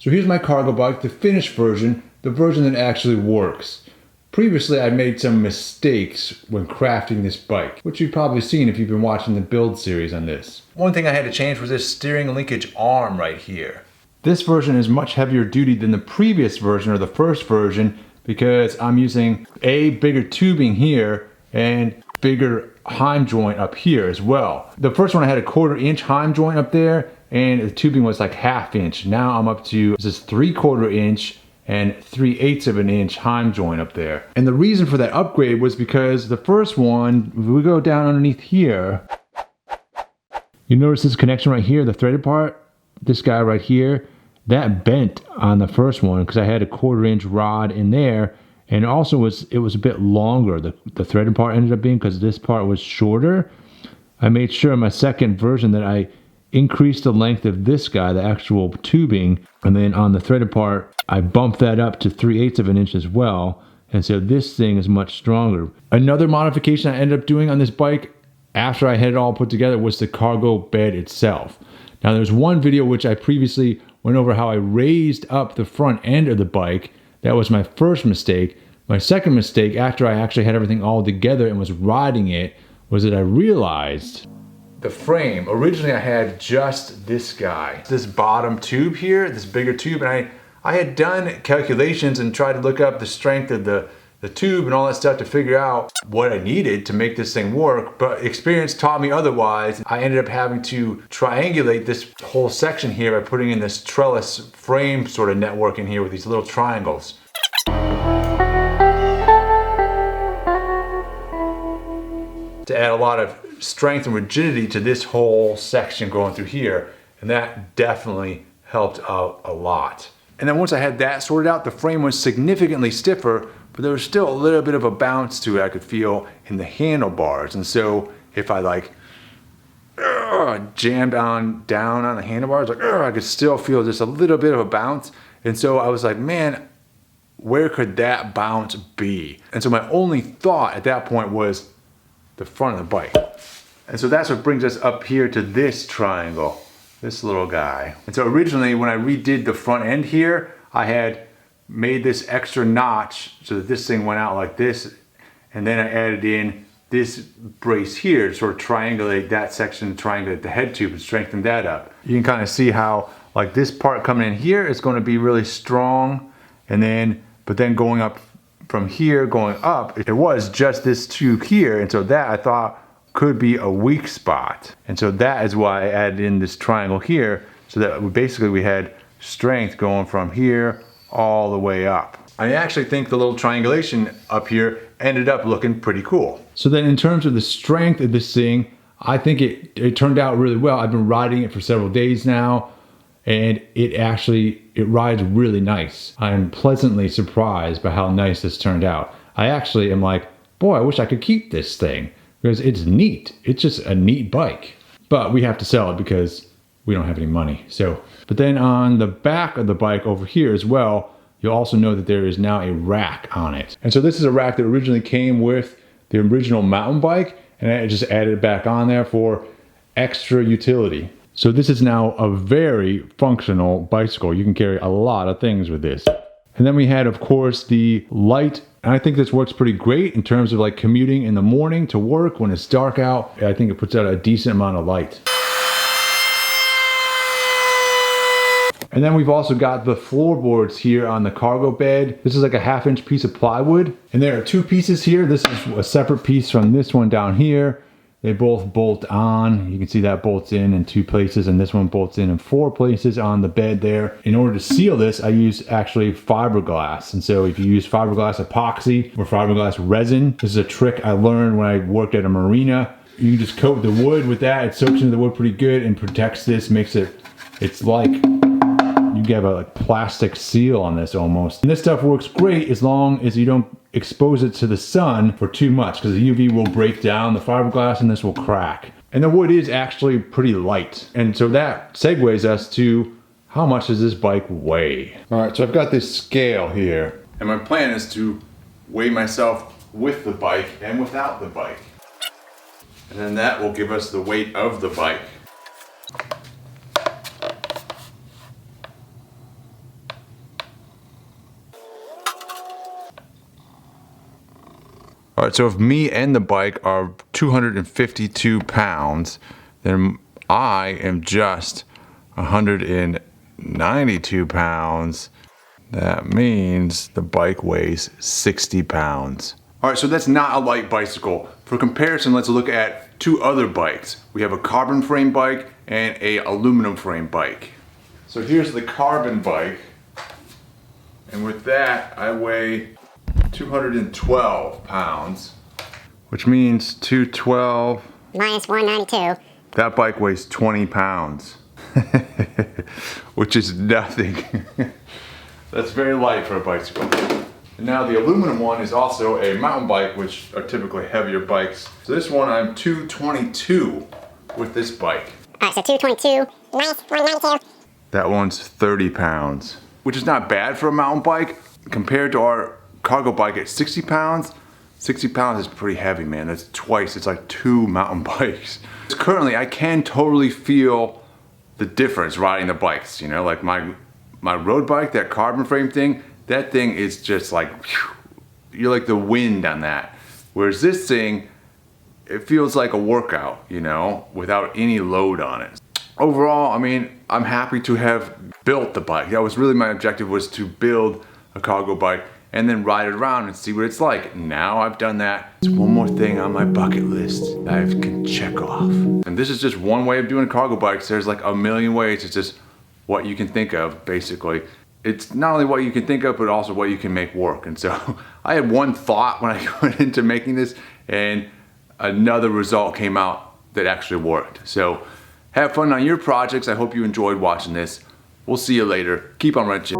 So here's my cargo bike, the finished version, the version that actually works. Previously, I made some mistakes when crafting this bike, which you've probably seen if you've been watching the build series on this. One thing I had to change was this steering linkage arm right here. This version is much heavier duty than the previous version or the first version because I'm using a bigger tubing here and bigger heim joint up here as well. The first one I had a 1/4 inch heim joint up there and the tubing was like 1/2 inch. Now I'm up to this 3/4 inch and 3/8 of an inch heim joint up there. And the reason for that upgrade was because the first one, if we go down underneath here, you notice this connection right here, the threaded part, this guy right here, that bent on the first one because I had a 1/4 inch rod in there, and also it was a bit longer. The threaded part ended up being, because this part was shorter. I made sure in my second version that I increased the length of this guy, the actual tubing, and then on the threaded part, I bumped that up to 3/8 of an inch as well. And so this thing is much stronger. Another modification I ended up doing on this bike after I had it all put together was the cargo bed itself. Now there's one video which I previously went over how I raised up the front end of the bike. That was my first mistake. My second mistake, after I actually had everything all together and was riding it, was that I realized the frame, originally I had just this guy, this bottom tube here, this bigger tube, and I had done calculations and tried to look up the strength of the tube and all that stuff to figure out what I needed to make this thing work, but experience taught me otherwise. I ended up having to triangulate this whole section here by putting in this trellis frame sort of network in here with these little triangles. To add a lot of strength and rigidity to this whole section going through here, and that definitely helped out a lot. And then once I had that sorted out, the frame was significantly stiffer, but there was still a little bit of a bounce to it I could feel in the handlebars. And so if I like jammed down on the handlebars, like I could still feel just a little bit of a bounce. And so I was like, man, where could that bounce be? And so my only thought at that point was the front of the bike. And so that's what brings us up here to this triangle, this little guy. And so originally when I redid the front end here, I had made this extra notch so that this thing went out like this, and then I added in this brace here to sort of triangulate that section, triangulate the head tube and strengthen that up. You can kind of see how like this part coming in here is going to be really strong, and then but then going up from here, going up, it was just this tube here, and so that I thought could be a weak spot. And so that is why I added in this triangle here, so that we had strength going from here all the way up. I actually think the little triangulation up here ended up looking pretty cool. So then in terms of the strength of this thing, I think it turned out really well. I've been riding it for several days now, and it rides really nice. I'm pleasantly surprised by how nice this turned out. I actually am like, boy, I wish I could keep this thing because it's neat. It's just a neat bike. But we have to sell it because we don't have any money. But then on the back of the bike over here as well, you'll also know that there is now a rack on it. And so this is a rack that originally came with the original mountain bike, and I just added it back on there for extra utility. So this is now a very functional bicycle. You can carry a lot of things with this. And then we had, of course, the light. And I think this works pretty great in terms of like commuting in the morning to work when it's dark out. I think it puts out a decent amount of light. And then we've also got the floorboards here on the cargo bed. This is like a 1/2 inch piece of plywood. And there are two pieces here. This is a separate piece from this one down here. They both bolt on. You can see that bolts in 2 places, and this one bolts in 4 places on the bed there. In order to seal this, I use actually fiberglass. And so if you use fiberglass epoxy or fiberglass resin, this is a trick I learned when I worked at a marina. You can just coat the wood with that. It soaks into the wood pretty good and protects this, it's like you have a like plastic seal on this almost. And this stuff works great as long as you don't expose it to the sun for too much, because the UV will break down the fiberglass and this will crack. And the wood is actually pretty light. And so that segues us to how much does this bike weigh? All right, so I've got this scale here. And my plan is to weigh myself with the bike and without the bike. And then that will give us the weight of the bike. All right, so if me and the bike are 252 pounds, then I am just 192 pounds. That means the bike weighs 60 pounds. All right, so that's not a light bicycle. For comparison, let's look at two other bikes. We have a carbon frame bike and a aluminum frame bike. So here's the carbon bike. And with that, I weigh 212 pounds, which means 212 minus 192. That bike weighs 20 pounds, which is nothing. That's very light for a bicycle. And now the aluminum one is also a mountain bike, which are typically heavier bikes. So this one, I'm 222 with this bike. All right, so 222 minus 192. That one's 30 pounds, which is not bad for a mountain bike. Compared to our cargo bike at 60 pounds, 60 pounds is pretty heavy, man. That's twice, it's like two mountain bikes. Currently, I can totally feel the difference riding the bikes, you know, like my road bike, that carbon frame thing, that thing is just like, whew, you're like the wind on that. Whereas this thing, it feels like a workout, you know, without any load on it. Overall, I mean, I'm happy to have built the bike. That was really my objective, was to build a cargo bike and then ride it around and see what it's like. Now I've done that. It's one more thing on my bucket list that I can check off. And this is just one way of doing cargo bikes. There's like a million ways. It's just what you can think of, basically. It's not only what you can think of, but also what you can make work. And so I had one thought when I went into making this, and another result came out that actually worked. So have fun on your projects. I hope you enjoyed watching this. We'll see you later. Keep on wrenching.